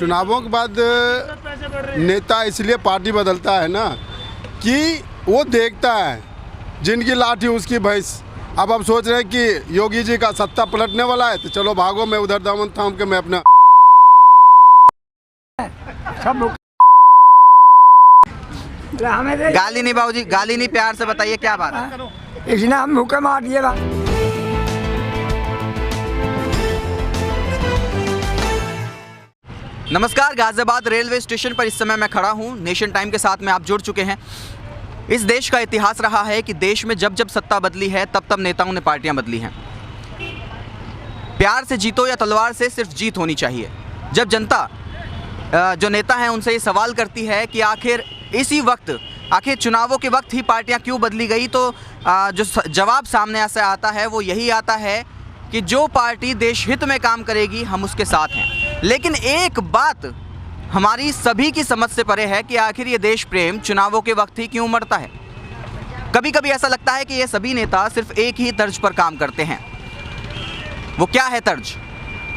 चुनावों के बाद नेता इसलिए पार्टी बदलता है ना कि वो देखता है जिनकी लाठी उसकी भैंस। अब हम सोच रहे हैं कि योगी जी का सत्ता पलटने वाला है, तो चलो भागो, मैं उधर दामन थाम के मैं अपना गाली नहीं बाबूजी, गाली नहीं, प्यार से बताइए क्या बात है। इसने हम मुक्के मार दिए। नमस्कार, गाजियाबाद रेलवे स्टेशन पर इस समय मैं खड़ा हूं। नेशन टाइम के साथ में आप जुड़ चुके हैं। इस देश का इतिहास रहा है कि देश में जब जब सत्ता बदली है तब तब नेताओं ने पार्टियां बदली हैं। प्यार से जीतो या तलवार से, सिर्फ जीत होनी चाहिए। जब जनता जो नेता हैं उनसे ये सवाल करती है कि आखिर इसी वक्त, आखिर चुनावों के वक्त ही पार्टियां क्यों बदली गई, तो जो जवाब सामने से आता है वो यही आता है कि जो पार्टी देश हित में काम करेगी हम उसके साथ हैं। लेकिन एक बात हमारी सभी की समझ से परे है कि आखिर ये देश प्रेम चुनावों के वक्त ही क्यों मरता है। कभी कभी ऐसा लगता है कि ये सभी नेता सिर्फ एक ही तर्ज पर काम करते हैं। वो क्या है तर्ज?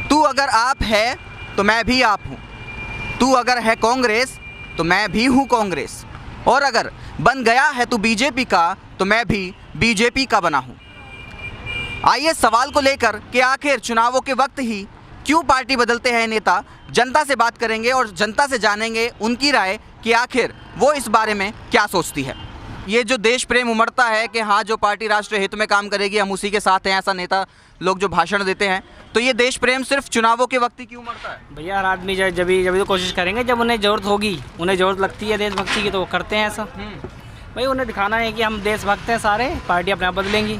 तू अगर आप है तो मैं भी आप हूँ, तू अगर है कांग्रेस तो मैं भी हूँ कांग्रेस, और अगर बन गया है तू बीजेपी का तो मैं भी बीजेपी का बना हूँ। आइए सवाल को लेकर कि आखिर चुनावों के वक्त ही क्यों पार्टी बदलते हैं नेता, जनता से बात करेंगे और जनता से जानेंगे उनकी राय कि आखिर वो इस बारे में क्या सोचती है। ये जो देश प्रेम उमड़ता है कि हाँ, जो पार्टी राष्ट्र हित में काम करेगी हम उसी के साथ हैं, ऐसा नेता लोग जो भाषण देते हैं, तो ये देश प्रेम सिर्फ चुनावों के वक्त ही क्यों उमड़ता है? भैया, हर आदमी जब तो कोशिश करेंगे जब उन्हें ज़रूरत होगी, उन्हें ज़रूरत लगती है देशभक्ति की तो वो करते हैं ऐसा। भाई उन्हें दिखाना है कि हम देशभक्त हैं सारे, पार्टी अपने आप बदलेंगी।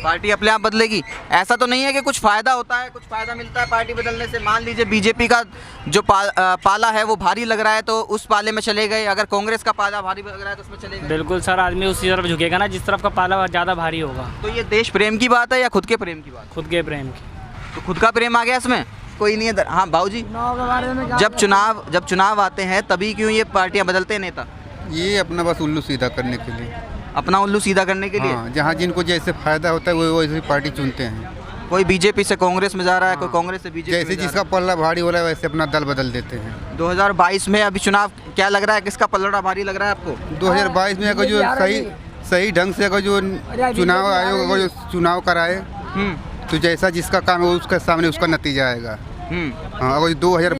पार्टी अपने आप बदलेगी, ऐसा तो नहीं है कि कुछ फ़ायदा होता है, कुछ फ़ायदा मिलता है पार्टी बदलने से। मान लीजिए बीजेपी का जो पाला है वो भारी लग रहा है तो उस पाले में चले गए, अगर कांग्रेस का पाला भारी लग रहा है तो उसमें चले गए। बिल्कुल सर, आदमी उसी तरफ झुकेगा ना जिस तरफ का पाला ज़्यादा भारी होगा। तो ये देश प्रेम की बात है या खुद के प्रेम की बात? खुद के प्रेम की। तो खुद का प्रेम आ गया इसमें, कोई नहीं है। हाँ बाबूजी, जब चुनाव आते हैं तभी क्यों ये पार्टियाँ बदलते हैं नेता? ये अपना बस उल्लू सीधा करने के लिए, अपना उल्लू सीधा करने के लिए। हाँ, जहाँ जिनको जैसे फायदा होता है वो वैसी पार्टी चुनते हैं। कोई बीजेपी से कांग्रेस में जा रहा है, कोई कांग्रेस से बीजेपी जैसे जिसका पल्ला भारी हो रहा है वैसे अपना दल बदल देते हैं। 2022 में अभी चुनाव क्या लग रहा है, किसका पल्ला भारी लग रहा है आपको? 2022 में अगर जो सही ढंग से अगर जो चुनाव आयोग अगर जो चुनाव कराए तो जैसा जिसका काम है उसके सामने उसका नतीजा आएगा। हाँ, अगर 2000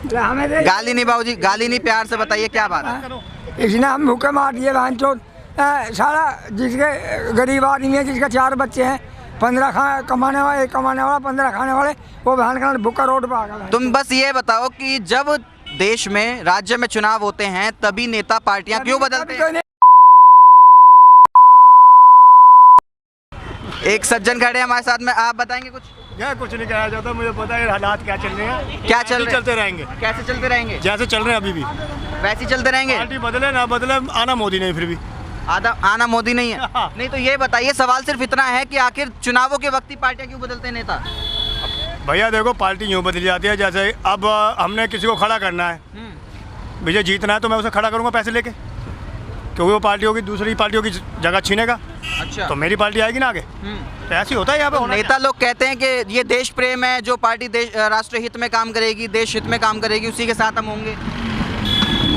गाली नहीं बाबूजी, गाली नहीं, प्यार से बताइए क्या बात है। इसने हम मुक्के मार दिए। सारा जिसके गरीब आदमी है, जिसके 4 बच्चे हैं, 15 कमाने वाला, 1 कमाने वाला, 15 खाने वाले, वो बहन का भूखा रोड पर आ गया। तुम बस ये बताओ कि जब देश में, राज्य में चुनाव होते हैं तभी नेता पार्टियां क्यों बदलते हैं? एक सज्जन खड़े हैं हमारे साथ में, आप बताएंगे कुछ? क्या कुछ नहीं कहना चाहता, मुझे पता है हालात क्या चल रहे हैं। क्या चलते रहेंगे? कैसे चलते रहेंगे? जैसे चल रहे हैं अभी भी वैसे ही चलते रहेंगे। पार्टी बदले ना बदले, आना मोदी नहीं, फिर भी आना मोदी नहीं है। नहीं तो ये बताइए, सवाल सिर्फ इतना है कि आखिर चुनावों के वक्त ही पार्टियां क्यों बदलते हैं नेता? भैया देखो, पार्टी यूँ बदली जाती है। जैसे अब हमने किसी को खड़ा करना है, मुझे जीतना है तो मैं उसे खड़ा करूँगा पैसे लेके, क्योंकि वो पार्टी होगी दूसरी पार्टियों की जगह छीनेगा। अच्छा, तो मेरी पार्टी आएगी ना आगे। तो ऐसे ही होता है यहाँ पे। नेता लोग कहते हैं कि ये देश प्रेम है, जो पार्टी राष्ट्र हित में काम करेगी, देश हित में काम करेगी, उसी के साथ हम होंगे।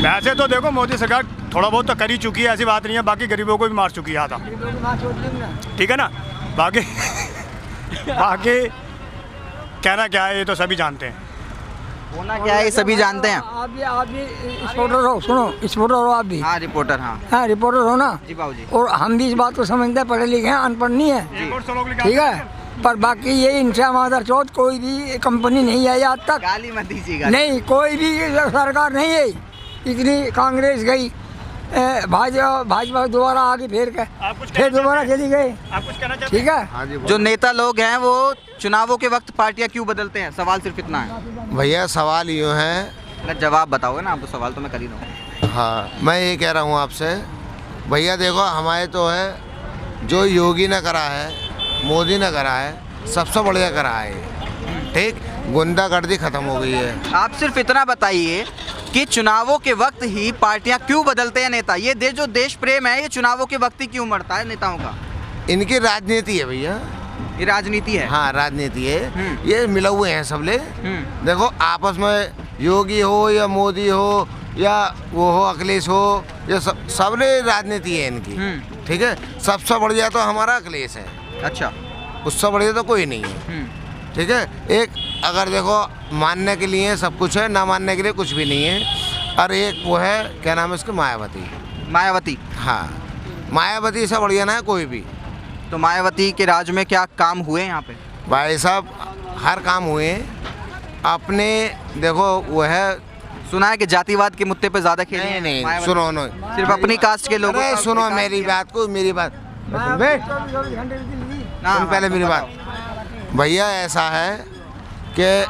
वैसे तो देखो, मोदी सरकार थोड़ा बहुत तो कर ही चुकी है, ऐसी बात नहीं है। बाकी गरीबों को भी मार चुकी है आधा, ठीक है ना। बाकी कहना क्या है ये तो सभी जानते हैं, होना क्या है ये सभी जानते हैं। आप भी रिपोर्टर हो, सुनो, रिपोर्टर हो आप भी। हाँ रिपोर्टर, हाँ रिपोर्टर हो ना जी बाबूजी। और हम भी इस बात को समझते हैं, पढ़े लिखे हैं, अनपढ़ नहीं है, ठीक है। पर बाकी ये इंडिया मादर चौथ कोई भी कंपनी नहीं आई आज तक। गाली मत दीजिएगा। नहीं, कोई भी सरकार नहीं आई। इतनी कांग्रेस गई, भाजपा दोबारा आगे फिर दोबारा चली गई, ठीक है। जो नेता लोग हैं वो चुनावों के वक्त पार्टियां क्यों बदलते हैं, सवाल सिर्फ इतना है। भैया सवाल यूँ है, अगर जवाब बताओगे ना आप तो सवाल तो मैं कर ही दूँगा। हाँ मैं ये कह रहा हूँ आपसे, भैया देखो हमारे तो है जो योगी ने करा है, मोदी ने करा है, सबसे बढ़िया करा है, ठीक। गुंडागर्दी खत्म हो गई है। आप सिर्फ इतना बताइए कि चुनावों के वक्त ही पार्टियां क्यों बदलते हैं नेता? ये जो देश प्रेम है ये चुनावों के वक्त ही क्यों मरता है नेताओं का? इनकी राजनीति है भैया, ये राजनीति है। हाँ राजनीति है, ये मिला हुए हैं सब ले। देखो आपस में योगी हो या मोदी हो या वो हो अखिलेश हो, ये सब ले राजनीति है इनकी। ठीक है, सबसे बढ़िया तो हमारा अखिलेश है। अच्छा, उससे बढ़िया तो कोई नहीं है। ठीक है, एक अगर देखो मानने के लिए सब कुछ है, ना मानने के लिए कुछ भी नहीं है। और एक वो है, क्या नाम है उसकी, मायावती। हाँ, मायावती से बढ़िया ना है कोई भी। तो मायावती के राज में क्या काम हुए यहाँ पे? भाई साहब हर काम हुए हैं अपने। देखो वो है, सुना है कि जातिवाद के मुद्दे पे ज्यादा खेले हैं नहीं मायावती। सुनो नो, सिर्फ अपनी कास्ट के लोगों अरे का सुनो विकास मेरी किया। बात को, मेरी बात हाँ, सुन पहले मेरी बात। भैया ऐसा है कि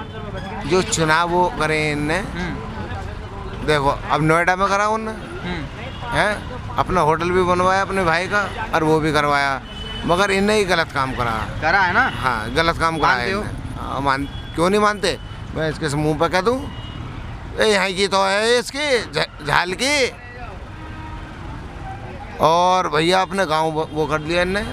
जो चुनाव वो करे इनने, देखो अब नोएडा में करा उनने है, अपना होटल भी बनवाया अपने भाई का और वो भी करवाया, मगर इनने ही गलत काम करा है ना। हाँ गलत काम करा है मानते हो? इनने। हाँ, क्यों नहीं मानते? मैं इसके मुंह पे कह दूँ, ये यहाँ की तो है इसकी झाल की। और भैया अपने गांव वो कर लिया इनने,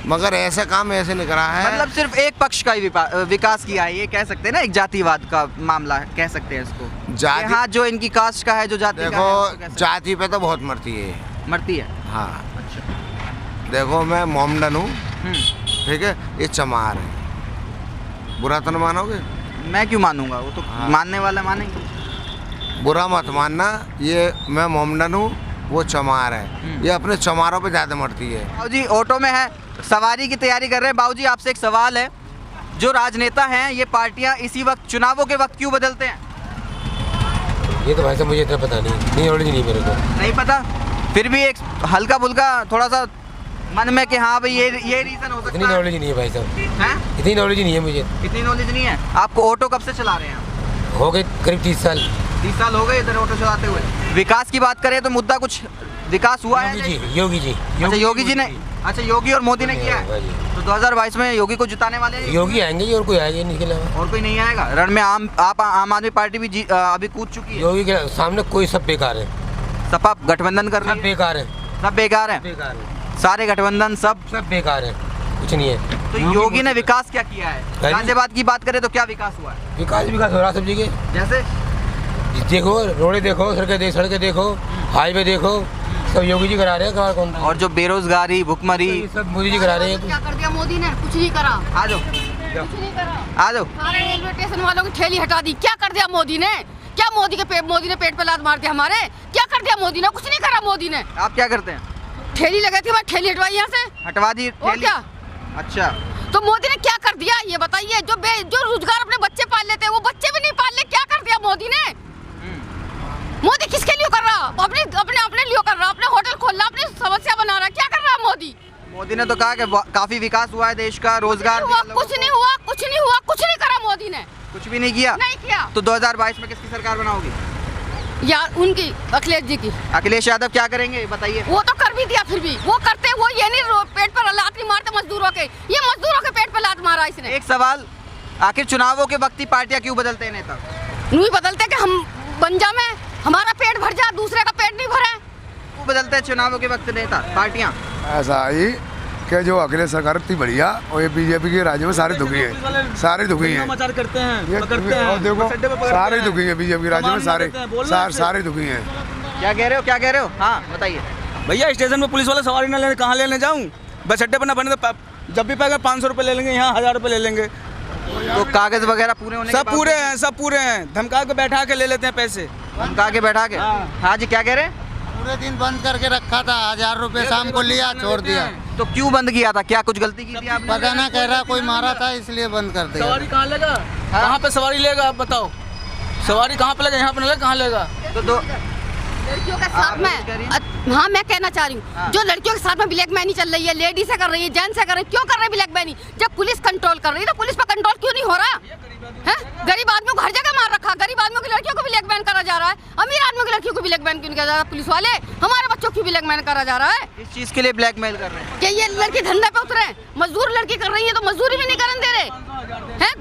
मगर ऐसा काम ऐसे नहीं करा है। मतलब सिर्फ एक पक्ष का ही विकास किया है, ये कह सकते हैं ना, एक जातिवाद का मामला है, कह सकते हैं इसको। जाति, हाँ, जो इनकी कास्ट का है, जो जाति का है, उसको कह देखो सकते जाति पे तो बहुत मरती है। हैं। मरती है। हाँ देखो मैं मोमडन हूँ, ठीक है, ये चमार है, बुरा तो न मानोगे? मैं क्यों मानूंगा, वो तो हाँ। मानने वाला मानेंगे। बुरा मत मानना, ये मैं मोमडन हूँ, वो चमार है, ये अपने चमारों पे ज़्यादा मरती है। बाबूजी ऑटो में है, सवारी की तैयारी कर रहे हैं। बाबूजी आपसे एक सवाल है, जो राजनेता हैं ये पार्टियां इसी वक्त चुनावों के वक्त क्यों बदलते हैं? ये तो भाई साहब मुझे इतना पता नहीं नॉलेज नहीं मेरे को। नहीं पता, फिर भी एक हल्का फुल्का थोड़ा सा मन में कि हाँ भाई ये रीजन हो इतनी सकता है। नॉलेज नहीं है भाई साहब, हैं? इतनी नॉलेज नहीं है मुझे। इतनी नॉलेज नहीं है आपको? ऑटो कब से चला रहे हैं आप? हो गए करीब 30 साल। 30 साल हो गए इधर ऑटो चलाते हुए। विकास की बात करें तो मुद्दा कुछ विकास हुआ है? योगी जी अच्छा, योगी जी ने, अच्छा योगी और मोदी ने किया है। तो 2022 में योगी को जिताने वाले हैं? योगी आएंगे जी, और कोई आएगा नहीं के अलावा। और कोई नहीं आएगा रण में? आम आदमी पार्टी भी अभी कूद चुकी है। योगी के सामने कोई सब बेकार है, सपा गठबंधन कर रही सब है। बेकार है, सब बेकार है, बेकार है, सारे गठबंधन सब बेकार है, कुछ नहीं है। तो योगी ने विकास क्या किया है? गाजियाबाद की बात करें तो क्या विकास हुआ है? विकास हो रहा सब जगह। जैसे देखो रोडें देखो, सड़कें देखो, हाईवे देखो, सब योगी जी करा रहे हैं। कौन? और जो बेरोजगारी, भुखमरी, सब मोदी जी करा रहे हैं। क्या कर दिया मोदी ने? कुछ नहीं करा। आ जाओ कुछ नहीं करा। आ जाओ। सारे रेलवे स्टेशन वालों की ठेली हटा दी। क्या कर दिया मोदी ने? क्या मोदी ने पेट पे लात मार दिया हमारे? क्या कर दिया मोदी ने? कुछ नहीं करा मोदी ने। आप क्या करते हैं? ठेली लगी थी, मैं ठेली हटवाई यहाँ से। हटवा दी और ठेली? क्या? अच्छा, तो मोदी ने क्या कर दिया ये बताइए? जो रोजगार अपने बच्चे पाल लेते हैं वो बच्चे भी नहीं पाल ले। क्या कर दिया मोदी ने? मोदी किसके लिए कर रहा? अपने लिए कर रहा, अपने होटल खोल रहा, अपनी समस्या बना रहा। क्या कर रहा मोदी? मोदी ने तो कहा कि काफी विकास हुआ है देश का, रोजगार दिया लोगों कुछ नहीं हुआ, कुछ नहीं हुआ, कुछ नहीं करा मोदी ने। को। कुछ भी नहीं किया। नहीं किया। तो 2022 में किसकी सरकार बनाओगी? यार उनकी, अखिलेश जी की। अखिलेश यादव क्या करेंगे बताइए? वो तो कर भी दिया, फिर भी वो करते, वो ये नहीं पेट पर लात नहीं मारते मजदूरों के, ये मजदूरों के पेट पर लात मारा इसने। एक सवाल, आखिर चुनावों के वक्त ही पार्टियां क्यों बदलते हैं नेता? नहीं बदलते कि हम बन जा में हमारा पेट भर जा, दूसरे का पेट नहीं भरे। क्यों बदलते हैं चुनावों के वक्त नेता, पार्टियां? ऐसा ही कि जो अखिलेश सरकार थी बढ़िया, और ये बीजेपी के राज्य में सारे दुखी हैं, सारे दुखी हैं। करते हैं, ये और देखो सारे दुखी हैं, बीजेपी के राज्य में सारे दुखी हैं। क्या कह रहे हो? हाँ बताइए। भैया स्टेशन पे पुलिस वाले सवारी न लेने, कहाँ लेने जाऊँ? बस अड्डे पर न बने तो जब भी पाएगा 500 रुपये ले लेंगे, यहाँ 1000 रुपये ले लेंगे। तो कागज वगैरह पूरे होने सब पूरे हैं, धमका के बैठा के ले लेते हैं पैसे। धमका के बैठा के? हाँ जी, क्या कह रहे हैं? पूरे दिन बंद करके रखा था, 1000 रुपये शाम को लिया, छोड़ दिया। तो क्यों बंद किया था? क्या कुछ गलती की थी आपने? पता ना, कह रहा कोई मारा था इसलिए बंद कर दिया। सवारी कहाँ लेगा? कहाँ पे सवारी लेगा आप बताओ? सवारी कहाँ पे लेगा? यहाँ पे नहीं लेगा, कहाँ लेगा? तो लड़कियों के साथ में, हाँ मैं कहना चाह रही हूँ, जो लड़कियों के साथ में ब्लैक मनी चल रही है, लेडीज से कर रही है, जेंट्स से कर रही है, क्यों कर रहे हैं ब्लैक मनी? जब पुलिस कंट्रोल कर रही है तो पुलिस पर कंट्रोल क्यों नहीं हो रहा है? गरीब आदमियों को हर जगह मार रखा, गरीब आदमियों की लड़कियों को ब्लैक मैन करा जा रहा है, अमीर आदमियों की लड़कियों को ब्लैक मैन क्यों नहीं करा जा रहा? पुलिस वाले हमारे बच्चों की ब्लैक मैन करा जा रहा है। इस चीज के लिए ब्लैकमेल कर रहे हैं? क्या ये लड़की धंधे पे उतरे? मजदूर लड़की कर रही है तो मजदूरी भी नहीं करने दे रहे हैं।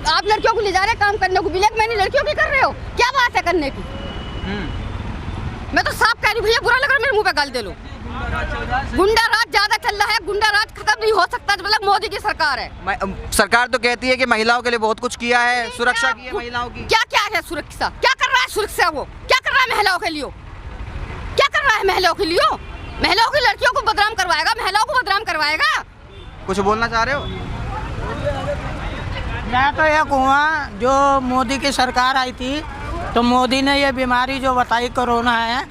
आप लड़कियों को ले जा रहे काम करने को, ब्लैक मैन लड़कियों की कर रहे हो? क्या बात है करने की? मैं तो साफ कह रही हूँ भैया, बुरा लग रहा है, मेरे मुंह पे गाल दे लो। गुंडा राज ज्यादा चल रहा है, गुंडा राज खत्म नहीं हो सकता जब तक मोदी की सरकार है। सरकार तो कहती है कि महिलाओं के लिए बहुत कुछ किया है, सुरक्षा की है महिलाओं की। क्या क्या है सुरक्षा, क्या कर रहा है सुरक्षा, वो क्या कर रहा है महिलाओं के लिए, क्या कर रहा है महिलाओं के लिए? महिलाओं की लड़कियों को बदनाम करवाएगा, महिलाओं को बदनाम करवाएगा। कुछ बोलना चाह रहे हो? मैं तो ये कहूँगा, जो मोदी की सरकार आई थी तो मोदी ने ये बीमारी जो बताई कोरोना है,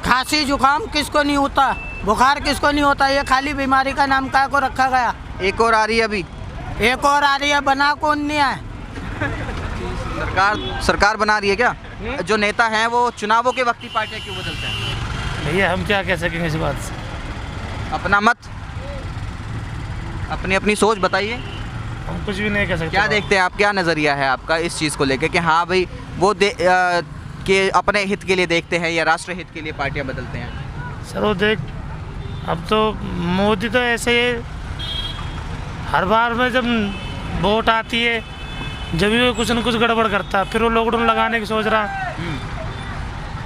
खांसी जुकाम किसको नहीं होता, बुखार किसको नहीं होता, ये खाली बीमारी का नाम काय को रखा गया। एक और आ रही है, अभी एक और आ रही है, बना कौन नहीं है? सरकार बना रही है क्या? जो नेता हैं वो चुनावों के वक्त ही पार्टियां क्यों बदलते हैं? भैया हम क्या कह सकेंगे इस बात से? अपना मत, अपनी अपनी सोच बताइए। हम कुछ भी नहीं कह सकते। क्या देखते हैं आप, क्या नज़रिया है आपका इस चीज़ को लेकर कि हाँ भाई वो कि अपने हित के लिए देखते हैं या राष्ट्र हित के लिए पार्टियां बदलते हैं? सर वो देख, अब तो मोदी तो ऐसे हर बार में जब वोट आती है जब भी वो कुछ न कुछ गड़बड़ करता है, फिर वो लॉकडाउन लगाने की सोच रहा।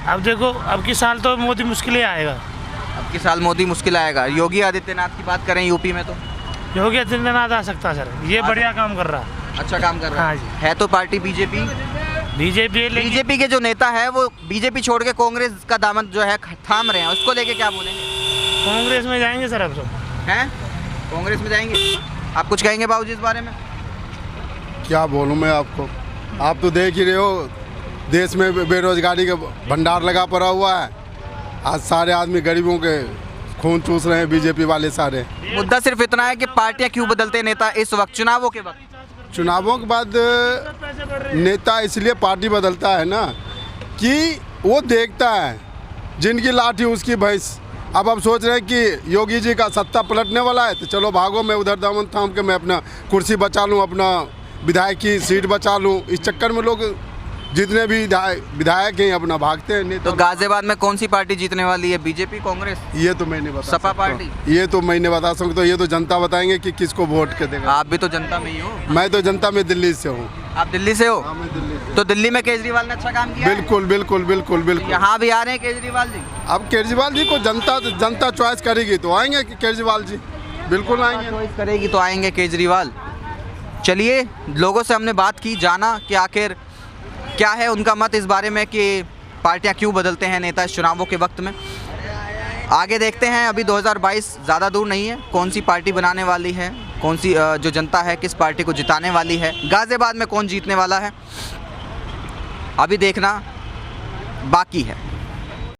अब देखो अब की साल तो मोदी मुश्किल ही आएगा। अब की साल मोदी मुश्किल आएगा। योगी आदित्यनाथ की बात करें यूपी में तो योगी आदित्यनाथ आ सकता सर, ये बढ़िया काम कर रहा है। अच्छा काम कर रहा हाँ है। जी। है तो पार्टी बीजेपी बीजेपी के जो नेता है वो बीजेपी छोड़ के कांग्रेस का दामन जो है थाम रहे हैं, उसको लेके क्या बोलेंगे? कांग्रेस में जाएंगे सर अब तो। हैं कांग्रेस में जाएंगे? आप कुछ कहेंगे बाबूजी इस बारे में? क्या बोलूँ मैं आपको, आप तो देख ही रहे हो देश में बेरोजगारी का भंडार लगा पड़ा हुआ है। आज सारे आदमी गरीबों के खून चूस रहे हैं बीजेपी वाले सारे। मुद्दा सिर्फ इतना है कि पार्टियां क्यों बदलते हैं नेता इस वक्त चुनावों के वक्त? चुनावों के बाद नेता इसलिए पार्टी बदलता है ना कि वो देखता है जिनकी लाठी उसकी भैंस। अब आप सोच रहे हैं कि योगी जी का सत्ता पलटने वाला है तो चलो भागो, मैं उधर दामन थाम के मैं अपना कुर्सी बचा लूँ, अपना विधायक की सीट बचा लूँ। इस चक्कर में लोग जितने भी विधायक हैं अपना भागते हैं। तो गाजियाबाद में कौन सी पार्टी जीतने वाली है, बीजेपी कांग्रेस? ये तो मैं नहीं बता सपा पार्टी? ये तो मैं नहीं बता सकता, ये तो जनता बताएंगे कि किसको वोट के देगा। आप भी तो जनता में ही हो। मैं तो जनता में दिल्ली से हूँ। आप दिल्ली से हो? हाँ, मैं दिल्ली से। तो दिल्ली में केजरीवाल ने अच्छा काम किया है? बिल्कुल बिल्कुल बिल्कुल बिल्कुल। यहाँ भी आ रहे हैं केजरीवाल जी? अब केजरीवाल जी को जनता चॉइस करेगी तो आएंगे केजरीवाल जी, बिल्कुल आएंगे। चॉइस करेगी तो आएंगे केजरीवाल। चलिए, लोगों से हमने बात की, जाना कि आखिर क्या है उनका मत इस बारे में कि पार्टियां क्यों बदलते हैं नेता इस चुनावों के वक्त में। आगे देखते हैं, अभी 2022 ज़्यादा दूर नहीं है, कौन सी पार्टी बनाने वाली है, कौन सी जो जनता है किस पार्टी को जिताने वाली है, गाजियाबाद में कौन जीतने वाला है, अभी देखना बाकी है।